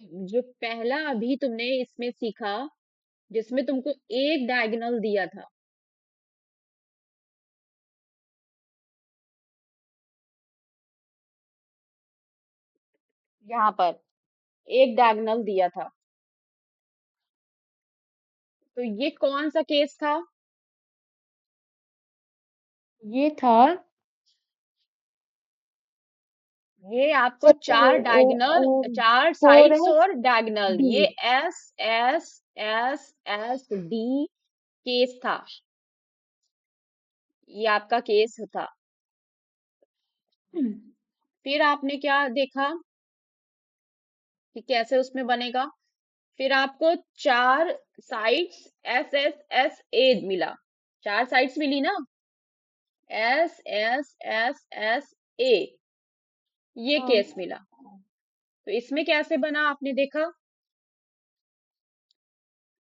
जो पहला अभी तुमने इसमें सीखा, जिसमें तुमको एक डायगोनल दिया था, यहाँ पर एक डायगोनल दिया था, तो ये कौन सा केस था? ये था ये आपको चार डायगोनल, चार फोर साइड्स एस और डायगोनल, डी। ये S S S S D case था। ये आपका केस था। फिर आपने क्या देखा कि कैसे उसमें बनेगा? फिर आपको चार sides S S S A मिला, चार साइड्स मिली ना, S S S S A, ये केस मिला। तो इसमें कैसे बना आपने देखा?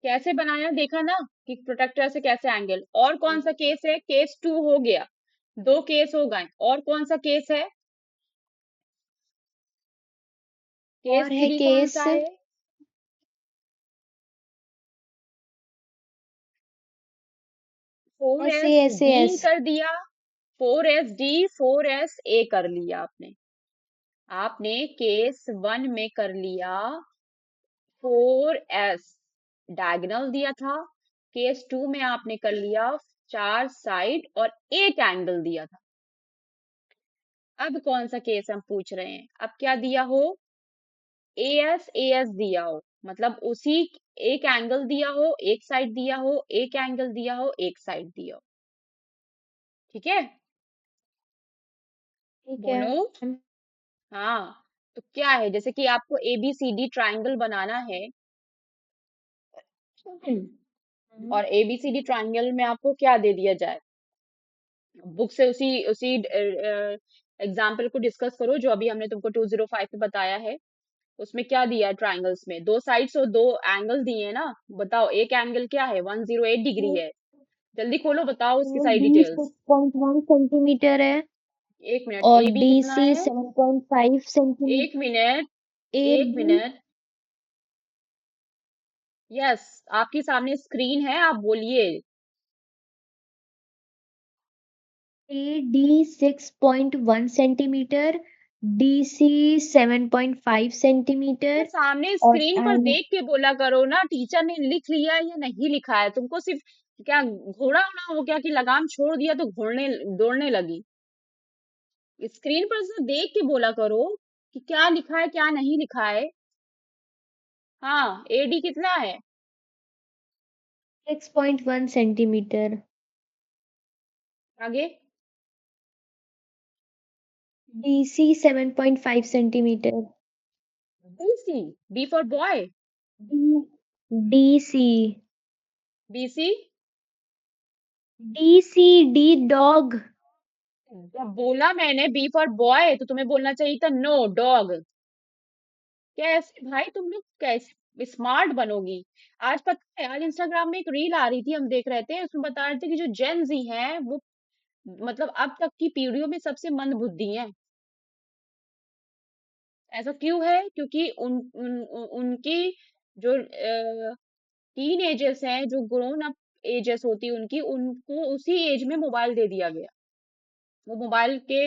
कैसे बनाया देखा ना, कि प्रोटेक्टर से कैसे एंगल। और कौन सा केस है? केस टू हो गया, दो केस हो गए। और कौन सा केस है? केस और है थ्री कौन केस सा है? Four S A S S A D S. कर दिया, four S D four S A कर लिया आपने। आपने केस वन में कर लिया फोर एस, डायगोनल दिया था। केस टू में आपने कर लिया चार साइड और एक एंगल दिया था। अब कौन सा केस हम पूछ रहे हैं? अब क्या दिया हो? ए एस दिया हो, मतलब उसी, एक एंगल दिया हो, एक साइड दिया हो, एक एंगल दिया हो, एक साइड दिया हो। ठीक है, ठीक है। बोलो। हाँ, तो क्या है, जैसे कि आपको A B C D triangle बनाना है, और A B C D triangle में आपको क्या दे दिया जाए? बुक से उसी उसी एग्जाम्पल को डिस्कस करो जो अभी हमने तुमको 205 में बताया है। उसमें क्या दिया है? ट्राइंगल्स में दो साइड्स और दो एंगल दिए हैं ना। बताओ, एक एंगल क्या है? 108 डिग्री है। जल्दी खोलो, बताओ उसकी सारी डी डिटेल्स। 6.1 सेंटीमीटर है। एक मिनट, और ए बी डी कितना सी है? 7.5 सेंटीमीटर। एक मिनट, ए एक डी मिनट। यस, आपके सामने स्क्रीन है, आप बोलिए। A D 6.1 centimetre. D C 7.5 centimetre. तो सामने और स्क्रीन पर एंड देख के बोला करो ना, टीचर ने लिख लिया या नहीं लिखा है। तुमको सिर्फ क्या घोड़ा होना हो क्या, कि लगाम छोड़ दिया तो घोड़ने दौड़ने लगी? स्क्रीन पर से देख के बोला करो कि क्या लिखा है क्या नहीं लिखा है। हाँ, एडी कितना है? 6.1 सेंटीमीटर। आगे। D C 7.5 centimetre. B C, B for boy. D D C B C, D C D dog. जब बोला मैंने बी फॉर बॉय तो तुम्हें बोलना चाहिए था नो डॉग। कैसे भाई तुम लोग कैसे स्मार्ट बनोगी? आज पता है, आज इंस्टाग्राम में एक रील आ रही थी, हम देख रहे थे, उसमें बता रहे थे कि जो जेन जी है वो, मतलब अब तक की पीढ़ियों में सबसे मंद बुद्धि है। ऐसा क्यों है? क्योंकि उनकी जो टीन एजर्स हैं, जो ग्रोन अप एजेस होती है उनकी, उनको उसी एज में मोबाइल दे दिया गया। वो मोबाइल के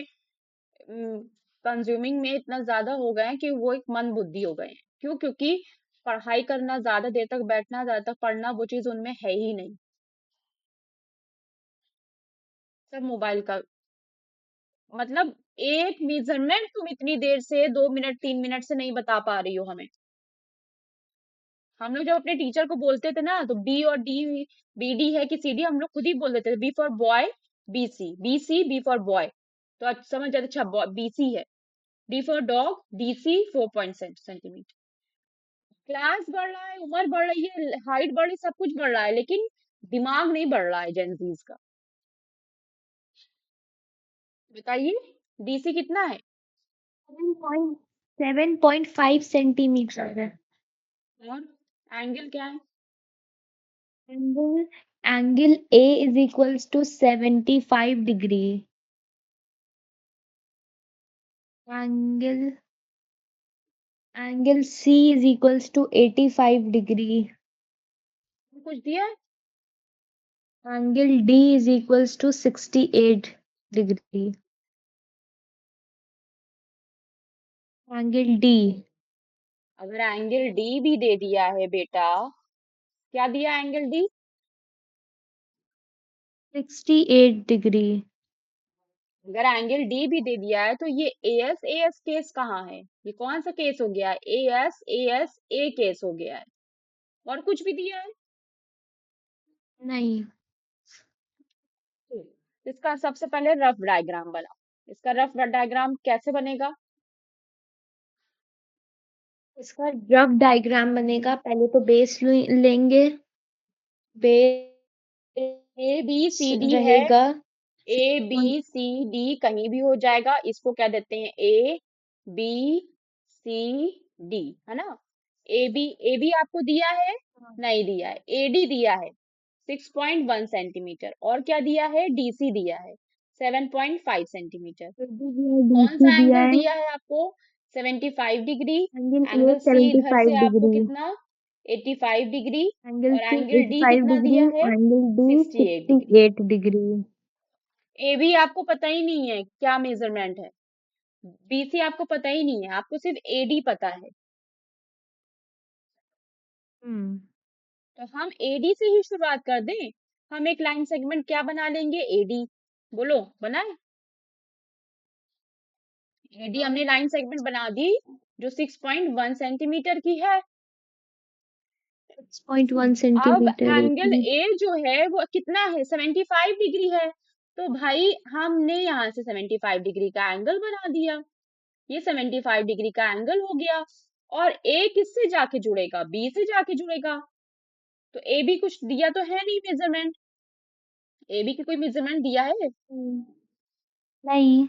कंज्यूमिंग में इतना ज्यादा हो गए हैं कि वो एक मंद बुद्धि हो गए हैं। क्यों? क्योंकि पढ़ाई करना, ज्यादा देर तक बैठना, ज्यादा तक पढ़ना, वो चीज उनमें है ही नहीं। सब मोबाइल का, मतलब एक मेजरमेंट तुम इतनी देर से 2 मिनट 3 मिनट से नहीं बता पा रही हो हमें। हम लोग जब अपने टीचर को बोलते थे ना, तो बी और डी, बी डी है कि सी डी, हम लोग खुद ही बोल देते थे B for boy, B C, B C B for boy. तो आज समझ जाते, अच्छा बी सी है। D for dog, D C 4 centimetre. Class बढ़ रहा है, उम्र बढ़ रही है, हाइट बढ़ रही, सब कुछ बढ़ रहा है, लेकिन दिमाग नहीं बढ़ रहा है जेनजीज का। बताइए, डीसी कितना है? 7.5 सेंटीमीटर। और एंगल क्या है? Angle angle A is equals to 75 degree. Angle angle C is equals to 85 degree. कुछ दिया है? Angle D is equals to 68 degree. Angle D अगर एंगल डी भी दे दिया है बेटा, क्या दिया एंगल डी? 68 डिग्री। अगर एंगल डी भी दे दिया है तो ये एएस केस कहाँ है? ये कौन सा केस हो गया? एएस ए केस हो गया है। और कुछ भी दिया है? नहीं। इसका सबसे पहले रफ डायग्राम बना। इसका रफ डायग्राम कैसे बनेगा? इसका रफ डायग्राम बनेगा, पहले तो बेस लेंगे। A B C base D है। रहेगा ए बी 6. सी डी कहीं भी हो जाएगा, इसको क्या देते हैं? ए बी सी डी, है ना? ए बी आपको दिया है? नहीं दिया है। ए डी दिया है 6.1 सेंटीमीटर, और क्या दिया है? डीसी दिया है 7.5 सेंटीमीटर। कौन डीसी सा दिया एंगल है। दिया है आपको? 75 degree. Angle A angle C इधर से 75 डिग्री। आपको कितना? 85 डिग्री। एंगल और सी एंगल डी 85 कितना डिग्री। दिया है? Angle D 68 degree. 68 degree. A B आपको पता ही नहीं है क्या मेजरमेंट है। बी सी आपको पता ही नहीं है, आपको सिर्फ ए डी पता है। हम्म। तो हम एडी से ही शुरुआत कर दें। हम एक लाइन सेगमेंट क्या बना लेंगे? एडी। बोलो, बनाए? एडी हमने लाइन सेगमेंट बना दी जो 6.1 सेंटीमीटर की है। 6.1 अब सेंटीमीटर एंगल ए जो है वो कितना है? 75 डिग्री है। तो भाई हमने यहाँ से 75 डिग्री का एंगल बना दिया। ये 75 डिग्री का एंगल हो गया। और ए किससे जाके जुड़ेगा? बी से जाके जुड़ेगा। तो ए बी कुछ दिया तो है नहीं मेजरमेंट। ए बी की कोई मेजरमेंट दिया है? नहीं,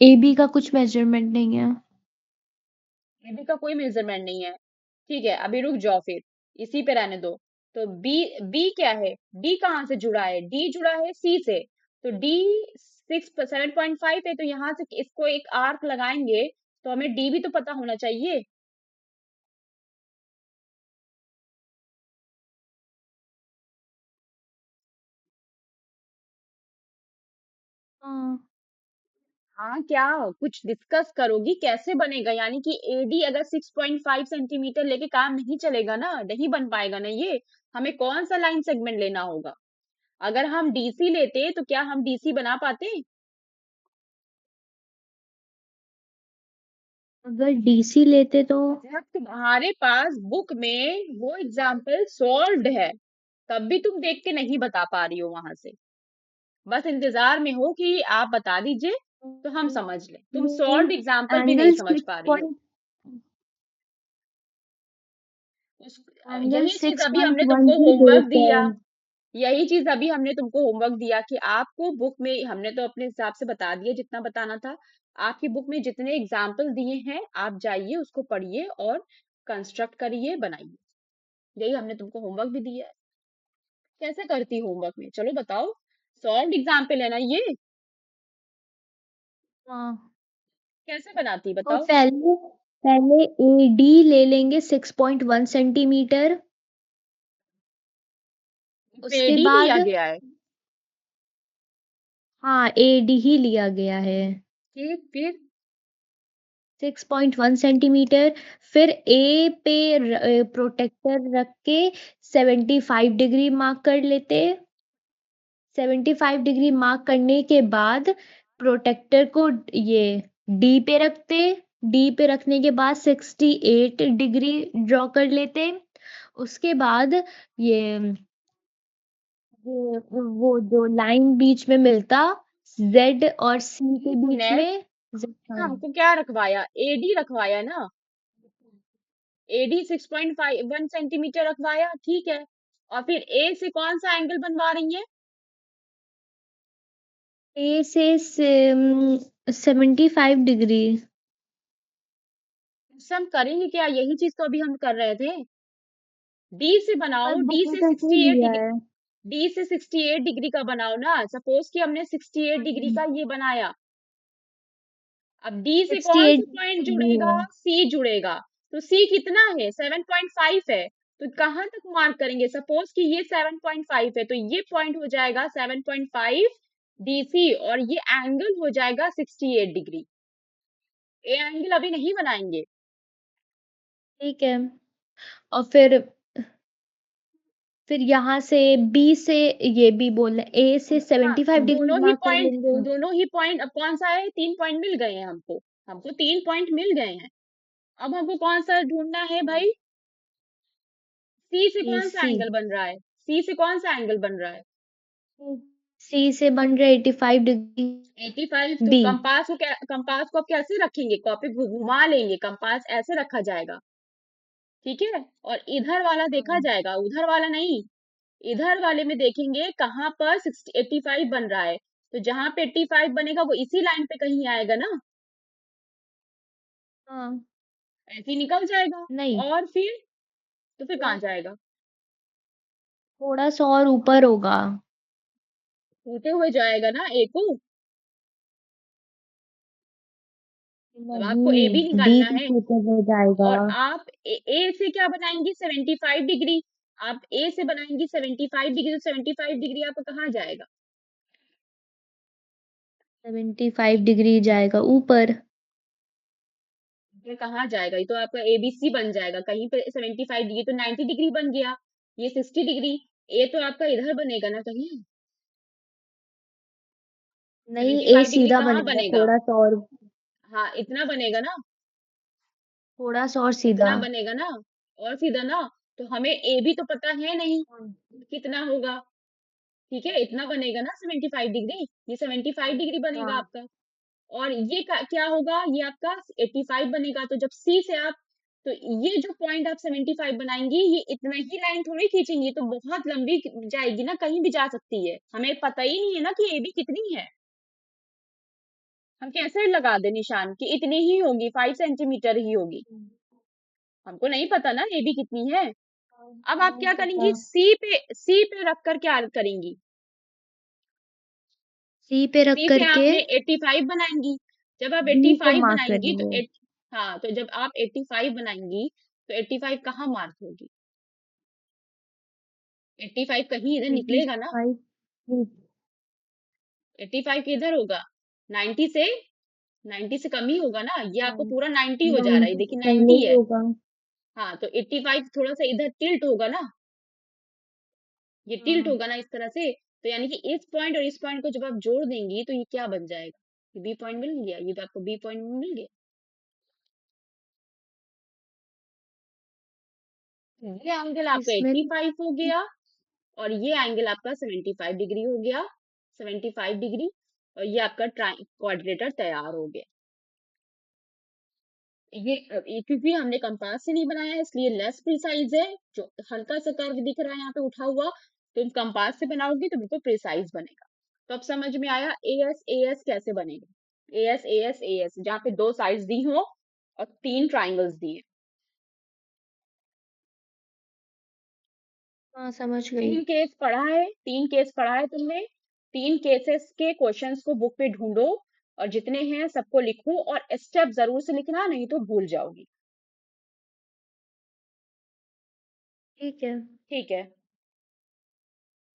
ए बी का कुछ मेजरमेंट नहीं है। एबी का कोई मेजरमेंट नहीं है। ठीक है, अभी रुक जाओ फिर, इसी पे रहने दो। तो बी, बी क्या है? डी कहाँ से जुड़ा है? डी जुड़ा है सी से। तो डी 7.5 है, तो यहाँ से इसको एक आर्क लगाएंगे तो हमें डी भी तो पता होना चाहिए। हाँ। हाँ, क्या कुछ डिस्कस करोगी कैसे बनेगा? यानी कि एडी अगर 6.5 सेंटीमीटर लेके काम नहीं चलेगा ना, नहीं बन पाएगा ना ये। हमें कौन सा लाइन सेगमेंट लेना होगा? अगर हम डीसी लेते तो क्या हम डीसी बना पाते? अगर डीसी लेते तो जब तुम्हारे पास बुक में वो एग्जाम्पल सॉल्व्ड है, तब भी तुम देख के नहीं बता पा रही हो वहां से। बस इंतजार में हो कि आप बता दीजिए तो हम समझ लें। तुम सॉल्व्ड एग्जाम्पल भी नहीं एंगल समझ सिक्स पा रही हो। पॉइंट उस, एंगल यही चीज सिक्स अभी पॉइंट हमने वन तुमको की होमवर्क बेस दिया। है। यही चीज अभी हमने तुमको होमवर्क दिया कि आपको बुक में, हमने तो अपने हिसाब से बता दिया जितना बताना था। आपकी बुक में जितने एग्जाम्पल दिए हैं, आप जाइए उसको पढ़िए और कंस्ट्रक्ट करिए, बनाइए। यही हमने तुमको होमवर्क भी दिया है। कैसे करती होमवर्क में? चलो बताओ। सॉल्व एग्जाम्पल है ना ये? हाँ। कैसे बनाती तो बताओ? पहले पहले ए डी ले लेंगे 6.1 सेंटीमीटर। उसके पेडी लिया बाद गया है। हाँ, ए डी ही लिया गया है। ठीक, फिर? 6.1 सेंटीमीटर। फिर ए पे प्रोटेक्टर रख के 75 डिग्री मार्क कर लेते। 75 डिग्री मार्क करने के बाद प्रोटेक्टर को ये डी पे रखते। डी पे रखने के बाद 68 डिग्री ड्रॉ कर लेते। उसके बाद ये वो जो लाइन बीच में मिलता, जेड और सी के एक बीच मिनट, में, हाँ, हाँ। हमको क्या रखवाया? एडी रखवाया ना? एडी 6.1 सेंटीमीटर रखवाया, ठीक है। और फिर ए से कौन सा एंगल बनवा रही है? ए से 75 डिग्री। उससे हम करेंगे क्या? यही चीज तो अभी हम कर रहे थे। डी से पर बनाओ, बुक डी में से तो ये 68 दिया डिग्री। है। डी से 68 डिग्री का बनाओ ना। सपोज कि हमने 68 डिग्री का ये बनाया। अब डी से सिक्सटी कौन सा एट पॉइंट भी जुड़ेगा? है। सी जुड़ेगा। तो सी कितना है? 7.5 है। तो कहाँ तक मार्क करेंगे? सपोज कि ये 7.5 है, तो ये पॉइंट हो जाएगा 7.5 डीसी, और ये एंगल हो जाएगा 68 डिग्री। ये एंगल अभी नहीं बनाएंगे। ठीक है। और फिर यहाँ से बी से, ये बी बोल रहे, ए से हाँ, 75 डिग्री मार्क कर लेंगे। दोनों ही पॉइंट, अब कौन सा है? 3 पॉइंट मिल गए हैं हमको। हमको 3 पॉइंट मिल गए हैं। अब हमको कौन सा ढूंढना है भाई? सी से ए कौन सा सी, एंगल बन रहा है? सी से कौन सा एंगल बन रहा है? सी से बन रहा है 85 डिग्री। 85। तो बी। कंपास को आप कैसे रखेंगे? कॉपी घुमा लेंगे, कंपास ऐसे रखा जाएगा। ठीक है। और इधर वाला देखा हाँ। जाएगा, उधर वाला नहीं। इधर वाले में देखेंगे कहाँ पर 85 बन रहा है। तो जहां पे 85 बनेगा वो इसी लाइन पे कहीं आएगा ना। हाँ। ऐसे ही निकल जाएगा। नहीं, और फिर तो फिर कहाँ थो- जाएगा? थोड़ा सा और ऊपर होगा। टूटे हुए जाएगा ना ए को। अब आपको ए भी नहीं, डी निकालना को है। छूते हुए जाएगा। और आप ए से क्या बनाएंगी? 75 डिग्री। आप ए से बनाएंगी 75 डिग्री, तो 75 डिग्री आपका कहाँ जाएगा? 75 डिग्री जाएगा ऊपर। ये कहाँ जाएगा? ये तो आपका एबीसी बन जाएगा। कहीं पे 75 डिग्री, तो 90 डिग्री बन गया। ये 60 डिग्री। ए तो आपका इधर बनेगा ना कहीं। नहीं, सेवेंटी ए फाइव डिग्री सीधा कहाँ बनेगा, बनेगा? थोड़ा सा और, हाँ, इतना बनेगा ना। थोड़ा सा और सीधा। इतना बनेगा ना। और सीधा ना। तो हमें ए भी तो पता है नहीं हाँ। कितना होगा। ठीक है, इतना बनेगा ना 75 डिग्री। ये 75 डिग्री बनेगा हाँ। आपका। और ये क्या होगा? ये आपका 85 बनेगा। तो जब सी से आप, तो ये जो पॉइंट आप 75 बनाएंगी, ये इतना ही लाइन थोड़ी खींचेंगी, ये तो बहुत लंबी जाएगी ना, कहीं भी जा सकती है। हमें पता ही नहीं है ना कि ए बी कितनी है। हम कैसे लगा दे निशान कि इतनी ही होगी, 5 सेंटीमीटर ही होगी? हमको नहीं पता ना ए बी कितनी है। अब आप नहीं क्या पता। करेंगी? सी पे रख कर क्या करेंगी? सी पे रख सी से करके आपने 85 बनाएंगी। जब आप बी को 85 मार्क बनाएंगी तो करेंगे। हाँ, तो जब आप 85 बनाएंगी तो 85 कहाँ मार्क होगी? 85 कहीं इधर एटी निकलेगा ना। फाइव 85 किधर होगा? 90 से, 90 से कम ही होगा ना। ये आपको पूरा 90 हो जा रहा है, 90 से देखिए पहले 90 ही है। होगा। हाँ, तो 85 थोड़ा सा इधर टिल्ट होगा ना। ये टिल्ट हाँ। होगा ना इस तरह से। तो यानी कि इस पॉइंट और इस पॉइंट को जब आप जोड़ देंगी तो ये क्या बन जाएगा? ये बी पॉइंट मिल गया। ये तो आपको बी पॉइंट मिल गया। ये एंगल आपका इसमें 85 हो गया। और ये एंगल आपका 75 डिग्री हो गया। 75 डिग्री। और ये आपका क्वाड्रेटर तैयार हो गया। ये क्योंकि हमने कंपास से नहीं बनाया है, इसलिए लेस प्रिसाइज है। जो हल्का सा कर्व दिख रहा है यहाँ पे उठा हुआ, तुम कंपास से बनाओगे तो बिल्कुल प्रिसाइज बनेगा। तो अब समझ में आया ए एस कैसे बनेगा। ए एस जहाँ पे दो साइड्स दी हो और 3 ट्राइंगल्स दिए। हाँ, समझ गई। 3 केस पढ़ा है तुमने। 3 केसेस के क्वेश्चंस को बुक पे ढूंढो, और जितने हैं सबको लिखो, और स्टेप जरूर से लिखना, नहीं तो भूल जाओगी। ठीक है। ठीक है।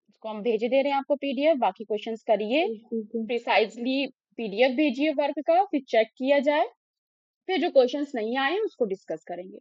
इसको हम भेज दे रहे हैं आपको पीडीएफ, बाकी क्वेश्चंस करिए। ठीक है। प्रिसाइजली पीडीएफ भेजिए वर्क का, फिर चेक किया जाए। फिर जो क्वेश्चंस नहीं आए उसको डिस्कस करेंगे।